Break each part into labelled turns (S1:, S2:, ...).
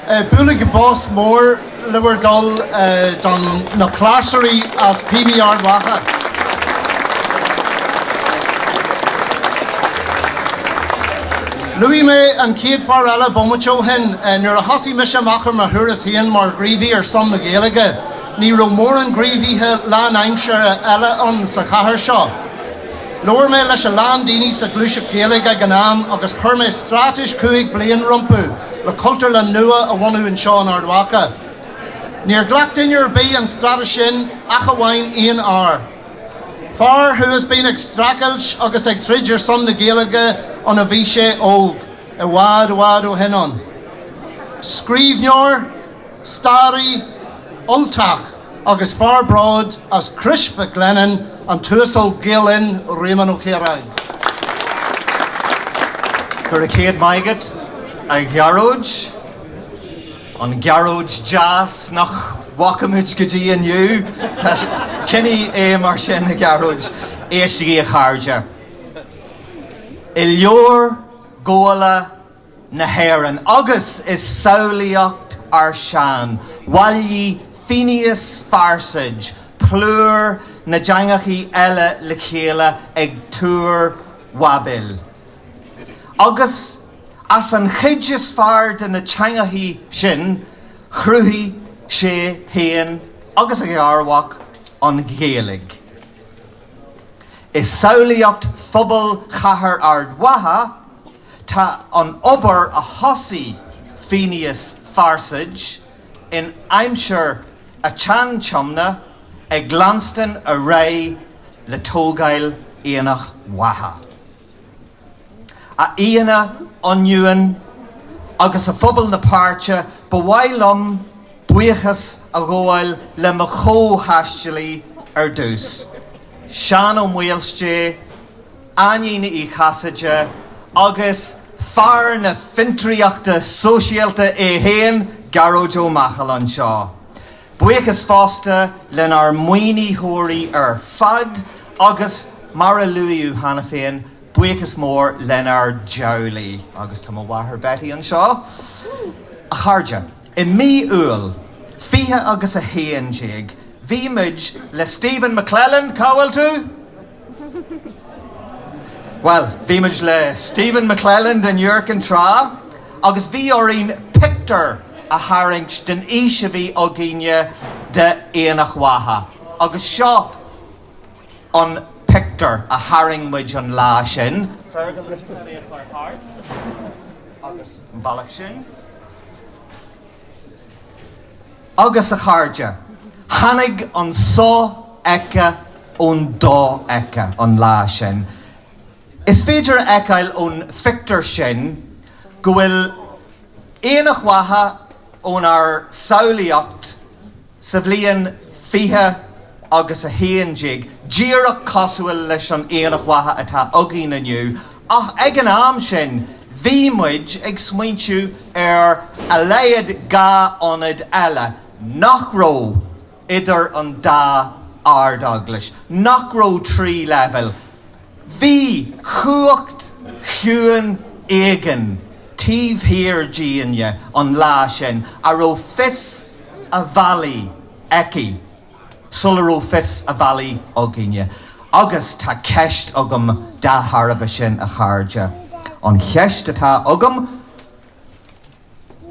S1: Búlig boss mór liwer dul don na classery as PBR wacha. Louis me an céad far eile bomacho hin nuair a hosaí mise machar mar thuras haon mar gríomhaí som na Gaeilge, ní raibh mór an gríomhaithe lean aimsire eile an sa chathair seo. Loir me leis a lean daoine sa glúise Gaeilge ganam agus chur me strátais cuaig bliain rompu le cultúr le nua a bhainú an seo an Ardmhacha. Níor ghlac duine bí an strata sin ach a bhain aon ár. Far who has been extracult agus ag trídir som na Gaeilge on a bhí sé óg I wad ó hinnon. Scríbneoir, Starry, Ultach agus far broad as Chris Glennon an túsal Gilin Réamonn Ó Ciaráin.
S2: Gur a céad maigad ag Gearóid, an Gearóid jazz nach Wachamid go dtí aniu, Kenny mar sin na Gearóid éistigí a chairde. I leor góla na hÉireann, agus is saolaíocht ar sean, bhailí Phineas Farsage, plúr na deangachaí eile le chéile ag túr wabil. Agus as an chuid is fearr de na teangachaí sin, chrúthaí sé héan agus ag armhach an Gaeilge. Is saolaíocht phobal chathair Ardmhacha tá an obair a hosaí Phineas Farsage in aimsir a tean chumna ag glanstan a ré le tógáil Aonach Mhacha. A íana aniuan agus a phobal na páirte bhhailm buchas a gháil le mo chóthaistealaí ar dús. Sean ó Muilste, anína í chasaide, agus far na fintriíochta sóisialta héan Gearóid Ó Machal an seo. Buchas fásta len ar muoiníthirí ar fad, agus mar a luíú hana féin, buchas mór len ar jowlaí, agus tá mo bhathar Betty an seo. A chairde, I mí úil, fiche agus a héan déag, bhí muid le Stephen McClellan, cáhfuil tú? Well, bhí muid le Stephen McClellan den Jurcan Trá, agus bhí orín pictar a haringt den íse bhí ó gine de Aonach Mhacha. Agus seo an pictar a haring muid an lá sin. Agus an ballach sin. Agus a chairde. Hannig an só eice ón dó eice an lá sin. Is féidir eiceil ón fictar sin go bhfuil Aonach Mhacha ón ar saolaíocht sa bhliain fiche agus a héan déag, díreach cosúil leis an Aonach Mhacha atá againn aniu, ach ag an am sin, bhí muid ag smaointiú ar a leiad gá ionad eile, nach ró idir an dá ardaglis, nach ró trí level. Bhí chuacht chuan éigean tíomh hir díine an lá sin a ró fis a bhallaí eici, sular ró fis a bhallaí óginne. Agus tá ceist agam dá tharbh sin a chairde. An cheist atá agam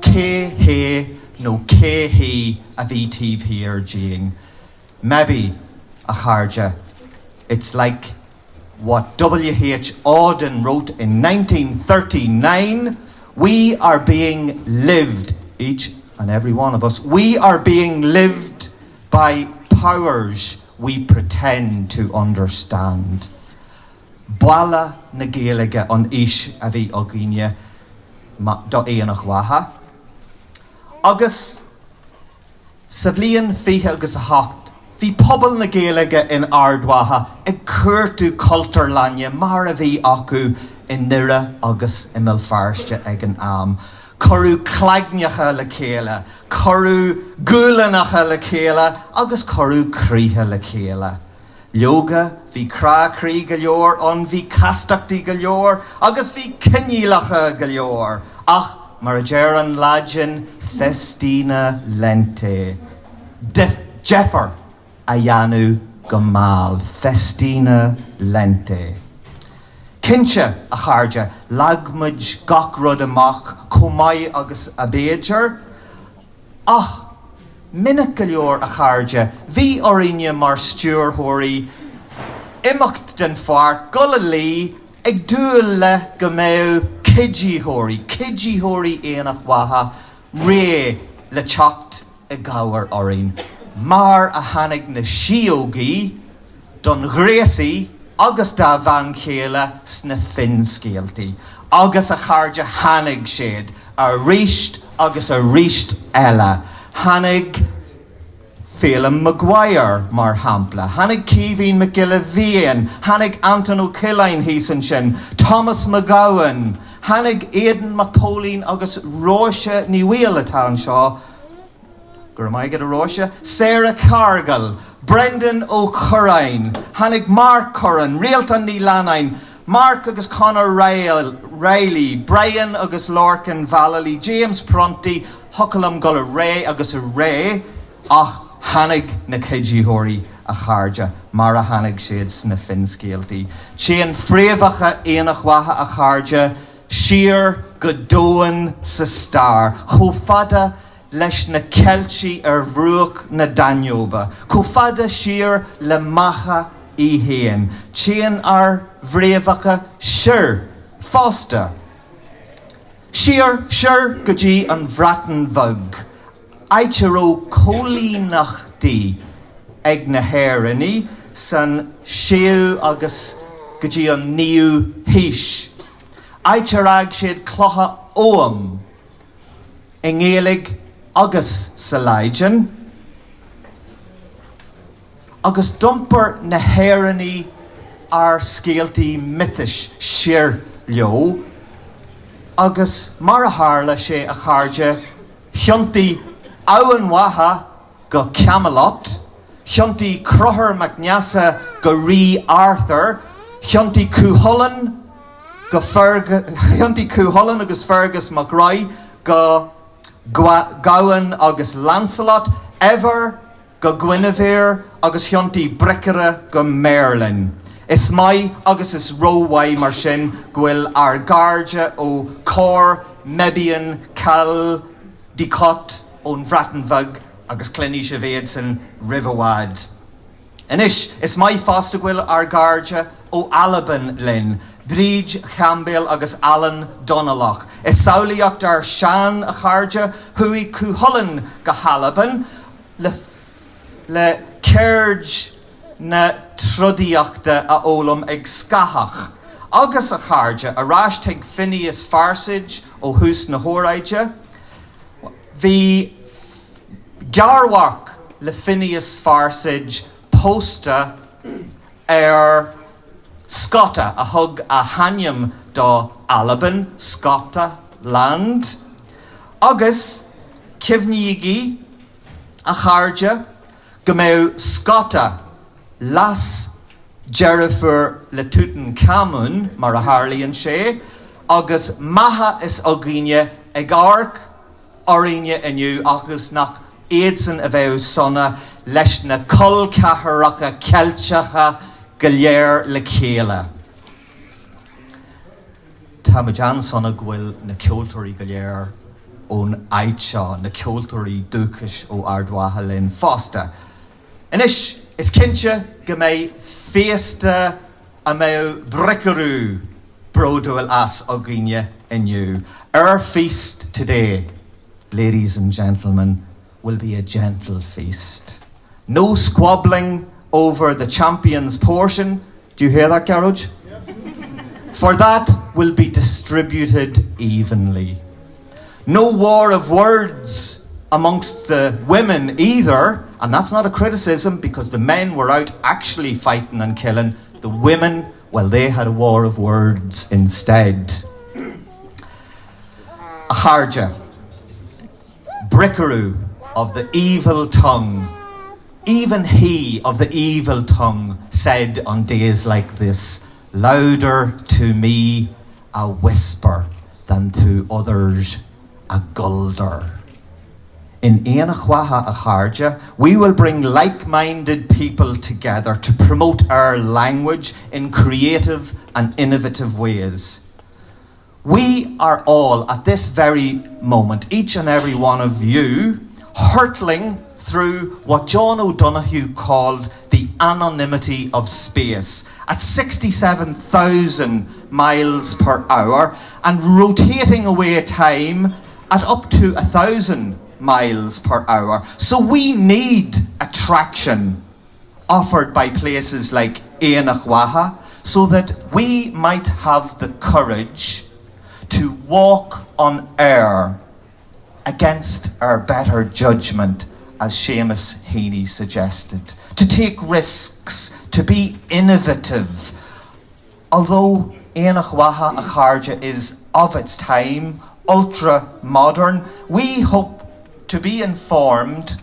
S2: cé nó cé a bhí tíomh hir díing. Maybe a chairde. It's like what W.H. Auden wrote in 1939, we are being lived, each and every one of us, we are being lived by powers we pretend to understand. Bala na Gaeilge an ish a bhí óginne do Aonach Mhacha. Agus sa bhliain fiche agus a hocht, bhí pobl na Gaeilge in Ardmhacha ag cuairtú cultúr lanne mar a bhí acu in nire agus i millfearste ag an am. Corú claigneacha le chéile, corú gúlanacha le chéile, agus corú críthe le chéile. Leoga, bhí crácrí go leor, an bhí castachtaí go leor, agus bhí cinílacha go leor. Ach, mar a deir an laigean, festina lente. Jeffer ayanu gamal, festina lente. Kinse a charja, lagmaj gachrod amach, comai agus abéjar. Ach, minnicalior a charja, vi orinia mar stuur hori, imacht den far, gulalí, ag dúle gameu, kidji hori Aonach Mhacha, re le chocht a gawar orin. Mar a hanig na shiogi, don grési, agus da van chéile sna fin scéaltaí. Agus a charja hanig séad, a ríist agus a ríist eile. Hanig Phelim Maguire mar hampla. Hanig Kevin McGillivian. Hanig Anton O'Killine hísan sin. Thomas McGowan. Hanig Aidan McPauline agus Róise ní bhuail atá anseo. Gur am I get a Róise? Sarah Cargill. Brendan Ó Ciaráin. Hanig Mark Curran. Rialtan ní Lanain. Mark agus Conor Riley. Brian agus Lorcan Valley. James Prunty. Huckalam Gullah Ray agus a Ray. Ach hanig na Kidjihori a charja. Mara hanig siad sna fin scéaltaí. Chéan fréamhacha Aonach Mhacha a charja. Siar godóin sa star. Chofada leis na kelchi bhrúach na Danioba. Chofada siar le macha I héan. Chéan ar bhréamhacha siar fásta. Siar go dtí an bhratan bhog. Aitiró cólínachtaí ag na héireannaí san séú agus go dtí an níú híis. Aitirag siad clotha óam i ngéalaigh agus sa Leidean. Agus dumpar na héireannaí ar scéaltaí mitis siar leo. Agus mar a tharla sé a charja Thiontaí Aonach Mhacha go Camelot, Thiontaí Cruthair MacNeasa go Rí Arthur, Thiontaí Cúthailin agus Fergus MacRoy go Gawain agus Lancelot, Ever go Guinevere agus Thiontaí Bricere go Merlin. Is mai agus is róhhaid mar sin gwyl ar garja ó Cor, Mebian, Cal, Dicot ón Bhreatanbhog agus Cleníse Bhéad san Rivawad. Inis is mai fásta gwyl ar garja ó Alban Lynn, Bríd Chambéal agus Alan Donalach. Is saolaíocht ar Sean a charja hui Cúthailin go Halaban le Caird na trudíochta a ólam ag scahach. Agus a charja a rásteigh Phineas Farsaige ó Hús na Hóráide. Bhí gearmhach le Phineas Farsaige pósta ar Scotta a thug a hainm do Alban, Scotta land. Agus cimhníogaí a charja go mbeadh Scotta las Jerifur le Tutankhamun mar a Harlíonn sé, agus maithe is ogíine ag arc oríne inniu agus nach éadsan a bheith sonna leis na colcathairacha ceilteacha go léir le chéile. Tá muid an sonna ghuiil na ceoltóirí go léir ón aid seo, na ceoltóirí dúchais ó ardmhaithe linn fásta. Inis is cinse go mbeidh féasta a mbeadh bricearú bródúil as ogíine inniu. Our feast today, ladies and gentlemen, will be a gentle feast. No squabbling over the champion's portion. Do you hear that, Garage? For that will be distributed evenly. No war of words amongst the women either, and that's not a criticism because the men were out actually fighting and killing. The women, well, they had a war of words instead. A charja, bricaroo of the evil tongue. Even he of the evil tongue said on days like this, louder to me a whisper than to others a gulder. In Aonach Mhacha Opening, we will bring like-minded people together to promote our language in creative and innovative ways. We are all, at this very moment, each and every one of you, hurtling through what John O'Donoghue called the anonymity of space at 67,000 miles per hour and rotating away time at up to 1,000 miles per hour. So we need attraction offered by places like Aonach Mhacha so that we might have the courage to walk on air against our better judgment, as Seamus Heaney suggested, to take risks, to be innovative. Although Aonach Mhacha Opening is of its time, ultra-modern, we hope to be informed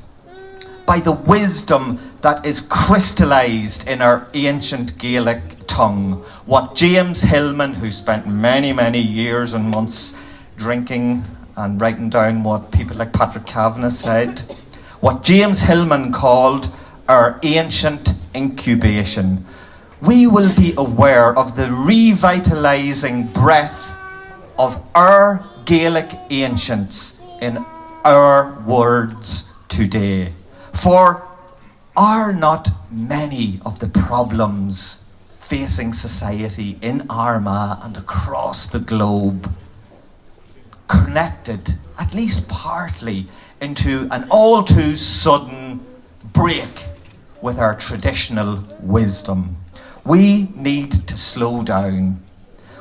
S2: by the wisdom that is crystallised in our ancient Gaelic tongue. What James Hillman, who spent many, many years and months drinking and writing down what people like Patrick Kavanagh said, what James Hillman called our ancient incubation. We will be aware of the revitalising breath of our Gaelic ancients in our words today. For are not many of the problems facing society in Armagh and across the globe connected, at least partly, into an all too sudden break with our traditional wisdom? We need to slow down.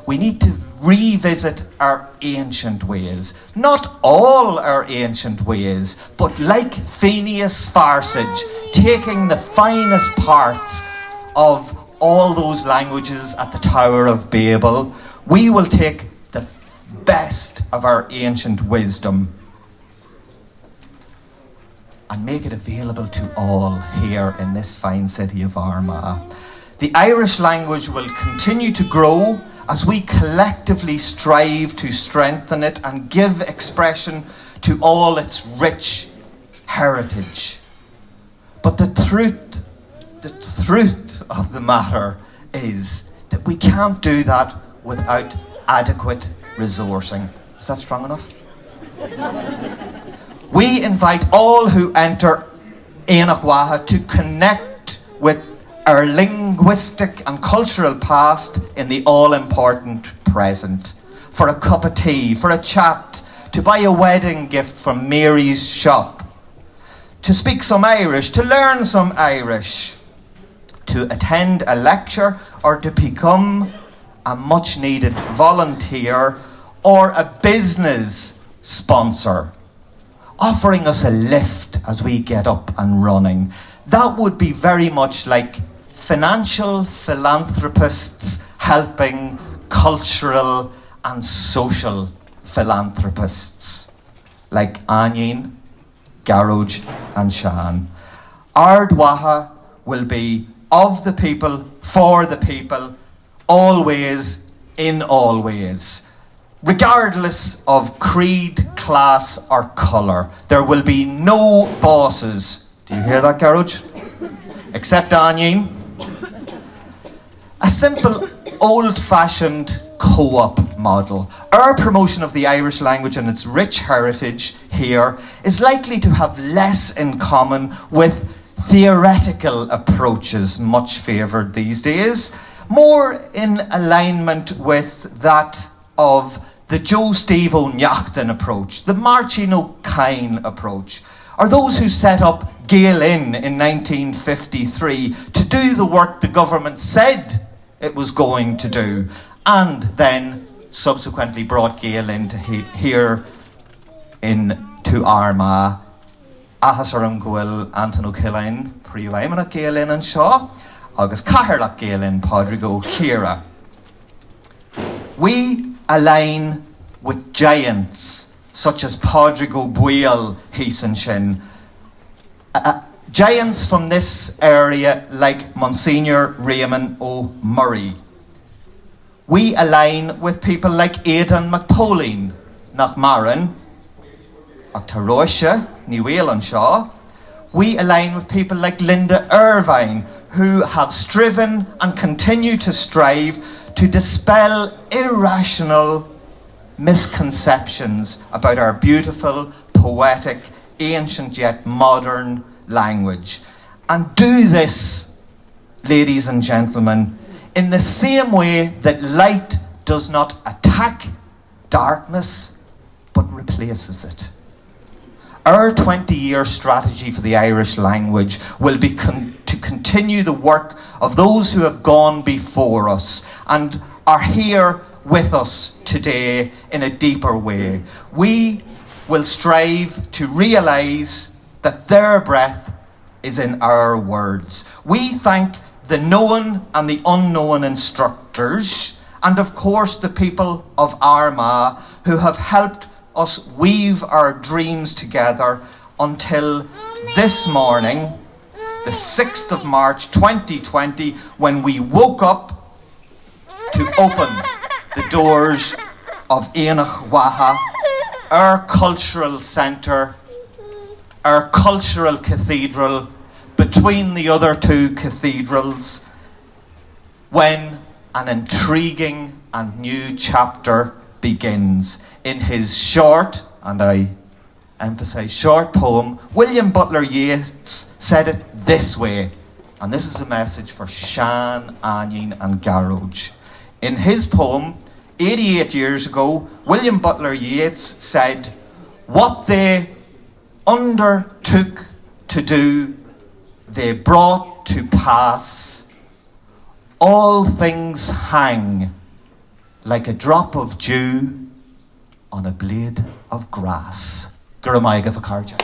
S2: We need to revisit our ancient ways. Not all our ancient ways, but like Phineas Farsage, taking the finest parts of all those languages at the Tower of Babel, we will take the best of our ancient wisdom and make it available to all here in this fine city of Armagh. The Irish language will continue to grow as we collectively strive to strengthen it and give expression to all its rich heritage. But the truth of the matter is that we can't do that without adequate resourcing. Is that strong enough? We invite all who enter Aonach Mhacha to connect with our linguistic and cultural past in the all-important present. For a cup of tea, for a chat, to buy a wedding gift from Mary's shop, to speak some Irish, to learn some Irish, to attend a lecture, or to become a much-needed volunteer or a business sponsor, offering us a lift as we get up and running. That would be very much like financial philanthropists helping cultural and social philanthropists like Aonach, Garage and Sean. Ard Mhacha will be of the people, for the people, always, in all ways. Regardless of creed, class or colour, there will be no bosses. Do you hear that, Garage? Except Aonach. A simple, old-fashioned co-op model. Our promotion of the Irish language and its rich heritage here is likely to have less in common with theoretical approaches much favoured these days, more in alignment with that of the Joe Steve O'Neill approach, the Martin O'Kine approach, or those who set up Gael in 1953 to do the work the government said it was going to do, and then subsequently brought Gael into here into Armagh. Ahas ar an ghuil Anton O'Cillain príomhaimeanach Gael in an seo, agus cathairleach Gael in Pádraig Ó Ciaráin. We align with giants such as Pádraig Ó Buail Hísan sin. Giants from this area like Monsignor Réamonn Ó Murray. We align with people like Aidan McPolin nach Marin, ach tá Roisha, ní bhfuil an seo, we align with people like Linda Irvine, who have striven and continue to strive to dispel irrational misconceptions about our beautiful, poetic, ancient yet modern language. And do this, ladies and gentlemen, in the same way that light does not attack darkness, but replaces it. Our 20-year strategy for the Irish language will be to continue the work of those who have gone before us and are here with us today in a deeper way. We will strive to realise that their breath is in our words. We thank the known and the unknown instructors, and of course the people of Armagh who have helped us weave our dreams together until this morning, the 6th of March 2020, when we woke up to open the doors of Aonach Mhacha, our cultural centre, our cultural cathedral, between the other two cathedrals, when an intriguing and new chapter begins. In his short, and I emphasise short poem, William Butler Yeats said it this way, and this is a message for Shan, Anion and Garroge. In his poem, 88 years ago, William Butler Yeats said, "What they undertook to do, they brought to pass. All things hang like a drop of dew on a blade of grass." Guramaig of a carja.